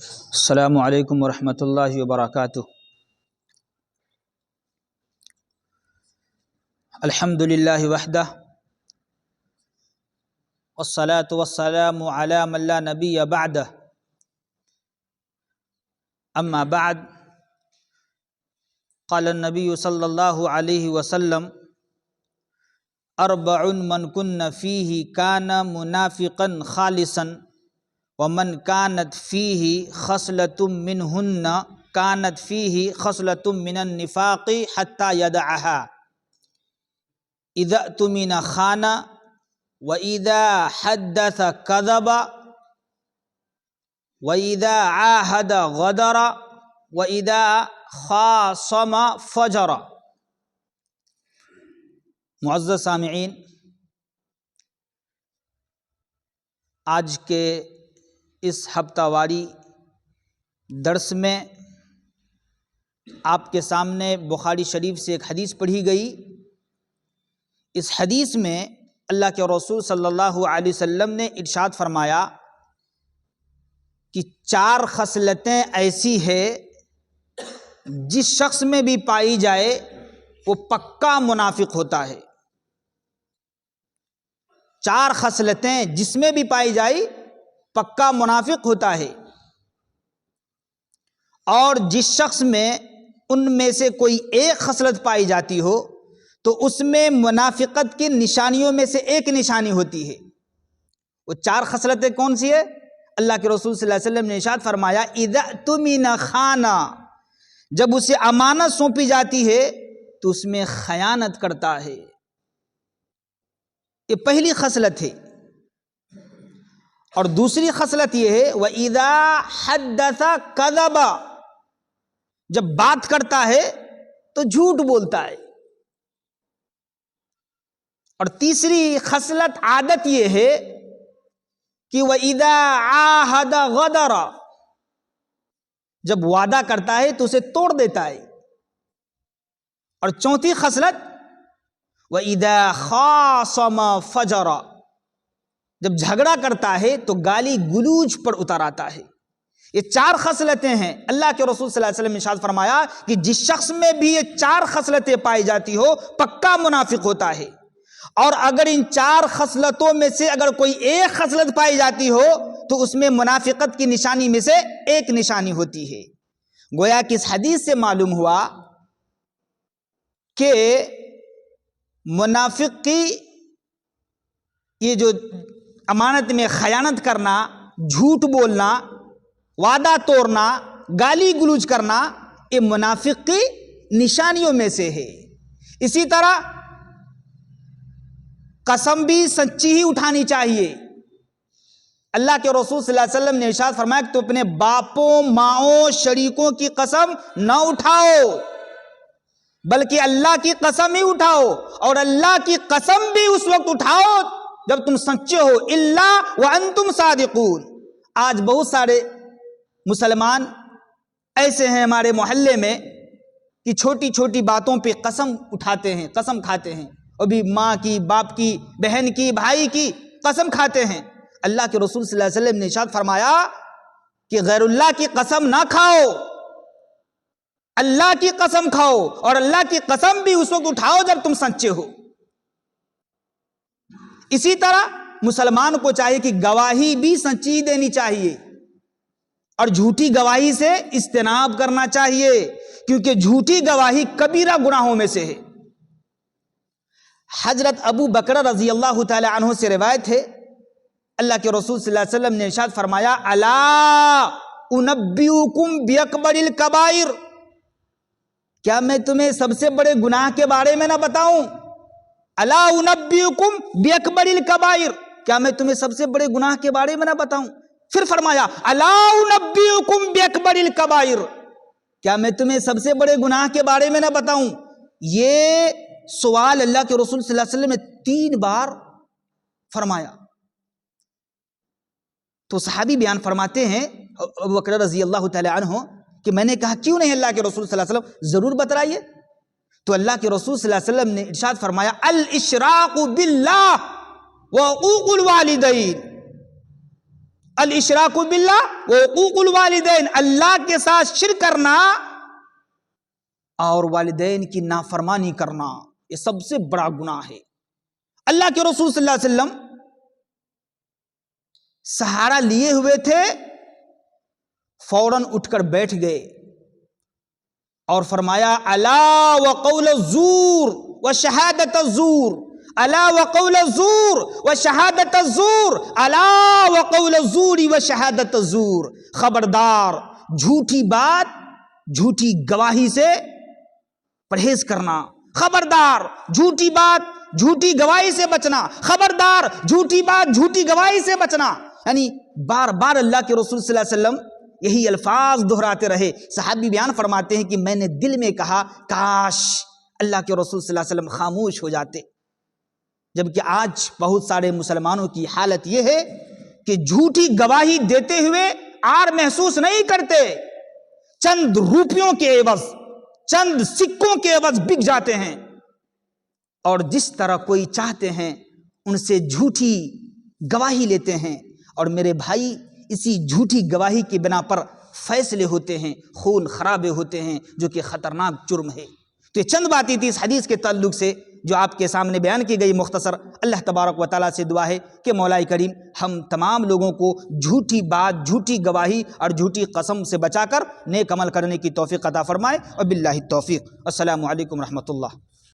السلام علیکم ورحمۃ اللہ وبرکاتہ۔ الحمد للہ وحدہ والصلاة والسلام علی من لا نبی بعدہ، اما بعد، قال النبی صلی اللہ علیہ وسلم: اربع من کن فیہ کان منافقا خالصا ومن كانت فيه خصلة منهن كانت فيه خصلة من النفاق حتى يدعها: إذا اؤتمن خان وإذا حدث كذب وإذا عاهد غدر وإذا خاصم فجر۔ معزز سامعین، آج کے اس ہفتہ واری درس میں آپ کے سامنے بخاری شریف سے ایک حدیث پڑھی گئی۔ اس حدیث میں اللہ کے رسول صلی اللہ علیہ وسلم نے ارشاد فرمایا کہ 4 خصلتیں ایسی ہیں جس شخص میں بھی پائی جائے وہ پکا منافق ہوتا ہے۔ 4 خصلتیں جس میں بھی پائی جائے پکا منافق ہوتا ہے، اور جس شخص میں ان میں سے کوئی ایک خصلت پائی جاتی ہو تو اس میں منافقت کی نشانیوں میں سے ایک نشانی ہوتی ہے۔ وہ 4 خصلتیں کون سی ہے؟ اللہ کے رسول صلی اللہ علیہ وسلم نے ارشاد فرمایا: اذا اؤتمن خان، جب اسے امانت سونپی جاتی ہے تو اس میں خیانت کرتا ہے۔ یہ پہلی خصلت ہے۔ اور دوسری خصلت یہ ہے وَإِذَا حَدَّثَ كَذَبَ، جب بات کرتا ہے تو جھوٹ بولتا ہے۔ اور تیسری خصلت عادت یہ ہے کہ وَإِذَا عَاهَدَ غَدَرَ، جب وعدہ کرتا ہے تو اسے توڑ دیتا ہے۔ اور چوتھی خصلت وَإِذَا خَاصَمَ فَجَرَ، جب جھگڑا کرتا ہے تو گالی گلوچ پر اتر آتا ہے۔ یہ 4 خصلتیں ہیں۔ اللہ کے رسول صلی اللہ علیہ وسلم نے ارشاد فرمایا کہ جس شخص میں بھی یہ 4 خصلتیں پائی جاتی ہو پکا منافق ہوتا ہے، اور اگر ان 4 خصلتوں میں سے اگر کوئی ایک خصلت پائی جاتی ہو تو اس میں منافقت کی نشانی میں سے ایک نشانی ہوتی ہے۔ گویا کہ اس حدیث سے معلوم ہوا کہ منافق کی یہ جو امانت میں خیانت کرنا، جھوٹ بولنا، وعدہ توڑنا، گالی گلوچ کرنا، یہ منافق کی نشانیوں میں سے ہے۔ اسی طرح قسم بھی سچی ہی اٹھانی چاہیے۔ اللہ کے رسول صلی اللہ علیہ وسلم نے ارشاد فرمایا کہ تو اپنے باپوں، ماؤں، شریکوں کی قسم نہ اٹھاؤ بلکہ اللہ کی قسم ہی اٹھاؤ، اور اللہ کی قسم بھی اس وقت اٹھاؤ جب تم سچے ہو، الا وانتم صادقون۔ آج بہت سارے مسلمان ایسے ہیں ہمارے محلے میں کہ چھوٹی چھوٹی باتوں پہ قسم اٹھاتے ہیں، قسم کھاتے ہیں، اور بھی ماں کی، باپ کی، بہن کی، بھائی کی قسم کھاتے ہیں۔ اللہ کے رسول صلی اللہ علیہ وسلم نے ارشاد فرمایا کہ غیر اللہ کی قسم نہ کھاؤ، اللہ کی قسم کھاؤ، اور اللہ کی قسم بھی اس وقت اٹھاؤ جب تم سچے ہو۔ اسی طرح مسلمان کو چاہیے کہ گواہی بھی سچی دینی چاہیے، اور جھوٹی گواہی سے اجتناب کرنا چاہیے، کیونکہ جھوٹی گواہی کبیرہ گناہوں میں سے ہے۔ حضرت ابو بکر رضی اللہ تعالی عنہ سے روایت ہے، اللہ کے رسول صلی اللہ علیہ وسلم نے ارشاد فرمایا: الا انبئکم باکبر الکبائر، کیا میں تمہیں سب سے بڑے گناہ کے بارے میں نہ بتاؤں؟ الا انبئکم باکبر الکبائر، کیا میں تمہیں سب سے بڑے گناہ کے بارے میں نہ بتاؤں؟ پھر فرمایا: الا انبئکم باکبر الکبائر، کیا میں تمہیں سب سے بڑے گناہ کے بارے میں نہ بتاؤں؟ یہ سوال اللہ کے رسول صلی اللہ علیہ وسلم نے 3 بار فرمایا۔ تو صحابی بیان فرماتے ہیں ابو بکر رضی اللہ تعالی عنہ کہ میں نے کہا کیوں نہیں اللہ کے رسول صلی اللہ علیہ وسلم، ضرور بتلائیے۔ تو اللہ کے رسول صلی اللہ علیہ وسلم نے ارشاد فرمایا: الاشراق باللہ وعقوق الوالدین، الاشراک باللہ وعقوق الوالدین، اللہ کے ساتھ شرک کرنا اور والدین کی نافرمانی کرنا، یہ سب سے بڑا گناہ ہے۔ اللہ کے رسول صلی اللہ علیہ وسلم سہارا لیے ہوئے تھے، فوراً اٹھ کر بیٹھ گئے اور فرمایا الا وقول الزور وشہادت الزور، الا وقول الزور وشہادت الزور، الا وقول الزور وشہادت الزور، خبردار جھوٹی بات جھوٹی گواہی سے پرہیز کرنا، خبردار جھوٹی بات جھوٹی گواہی سے بچنا، خبردار جھوٹی بات جھوٹی گواہی سے بچنا۔ یعنی بار بار اللہ کے رسول صلی اللہ علیہ وسلم یہی الفاظ دہراتے رہے۔ صحابی بیان فرماتے ہیں کہ میں نے دل میں کہا کاش اللہ کے رسول صلی اللہ علیہ وسلم خاموش ہو جاتے، جبکہ آج بہت سارے مسلمانوں کی حالت یہ ہے کہ جھوٹی گواہی دیتے ہوئے عار محسوس نہیں کرتے، چند روپیوں کے عوض چند سکوں کے عوض بک جاتے ہیں، اور جس طرح کوئی چاہتے ہیں ان سے جھوٹی گواہی لیتے ہیں، اور میرے بھائی اسی جھوٹی گواہی کی بنا پر فیصلے ہوتے ہیں، خون خرابے ہوتے ہیں، جو کہ خطرناک جرم ہے۔ تو یہ چند باتیں تھی اس حدیث کے تعلق سے جو آپ کے سامنے بیان کی گئی مختصر۔ اللہ تبارک و تعالیٰ سے دعا ہے کہ مولا کریم ہم تمام لوگوں کو جھوٹی بات جھوٹی گواہی اور جھوٹی قسم سے بچا کر نیک عمل کرنے کی توفیق عطا فرمائے، اور باللہ التوفیق۔ السلام علیکم رحمۃ اللہ۔